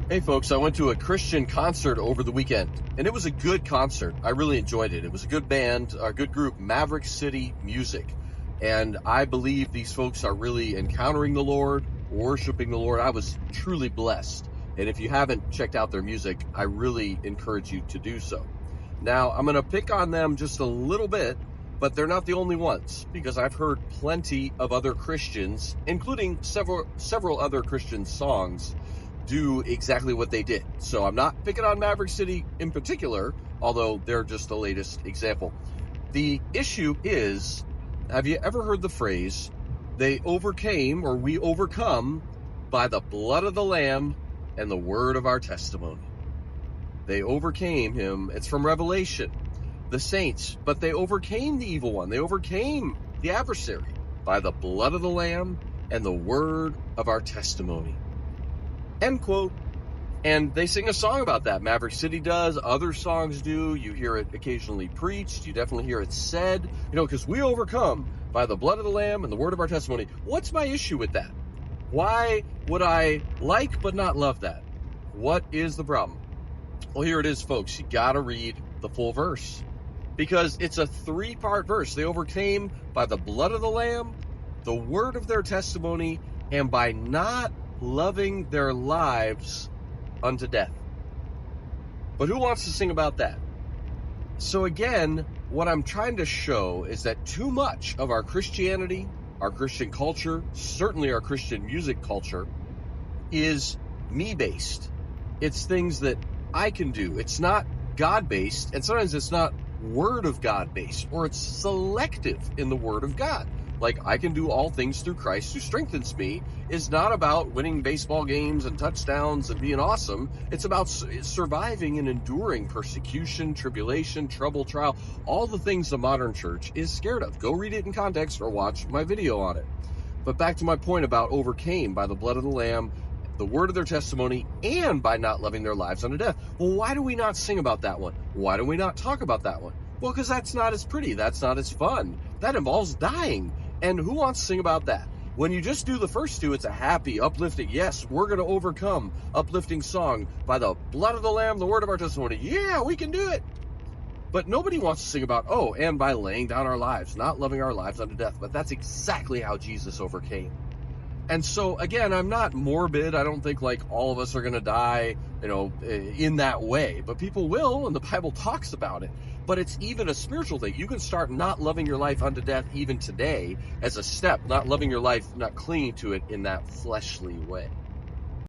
Hey folks, I went to a Christian concert over the weekend, and it was a good concert. I really enjoyed it. It was a good band, a good group, Maverick City Music. And I believe these folks are really encountering the Lord, worshiping the Lord. I was truly blessed. And if you haven't checked out their music, I really encourage you to do so. Now, I'm going to pick on them just a little bit, but they're not the only ones, because I've heard plenty of other Christians, including several other Christian songs, do exactly what they did. So I'm not picking on Maverick City in particular, although they're just the latest example. The issue is, have you ever heard the phrase, they overcame, or we overcome, by the blood of the Lamb and the word of our testimony? They overcame him. It's from Revelation. The saints, but they overcame the evil one. They overcame the adversary by the blood of the Lamb and the word of our testimony. End quote. And they sing a song about that. Maverick City does. Other songs do. You hear it occasionally preached. You definitely hear it said. Because we overcome by the blood of the Lamb and the word of our testimony. What's my issue with that? Why would I like but not love that? What is the problem? Well, here it is, folks. You got to read the full verse, because it's a 3-part verse. They overcame by the blood of the Lamb, the word of their testimony, and by not loving their lives unto death. But who wants to sing about that? So again, what I'm trying to show is that too much of our Christianity, our Christian culture, certainly our Christian music culture, is me-based. It's things that I can do. It's not God-based, and sometimes it's not Word of God-based, or it's selective in the Word of God. Like, I can do all things through Christ who strengthens me is not about winning baseball games and touchdowns and being awesome. It's about surviving and enduring persecution, tribulation, trouble, trial, all the things the modern church is scared of. Go read it in context or watch my video on it. But back to my point about overcame by the blood of the Lamb, the word of their testimony, and by not loving their lives unto death. Well, why do we not sing about that one? Why do we not talk about that one? Well, because that's not as pretty. That's not as fun. That involves dying. And who wants to sing about that? When you just do the first two, it's a happy, uplifting, yes, we're going to overcome, uplifting song by the blood of the Lamb, the word of our testimony. Yeah, we can do it. But nobody wants to sing about, and by laying down our lives, not loving our lives unto death. But that's exactly how Jesus overcame. And so, again, I'm not morbid. I don't think like all of us are going to die, in that way. But people will, and the Bible talks about it. But it's even a spiritual thing. You can start not loving your life unto death even today as a step, not loving your life, not clinging to it in that fleshly way.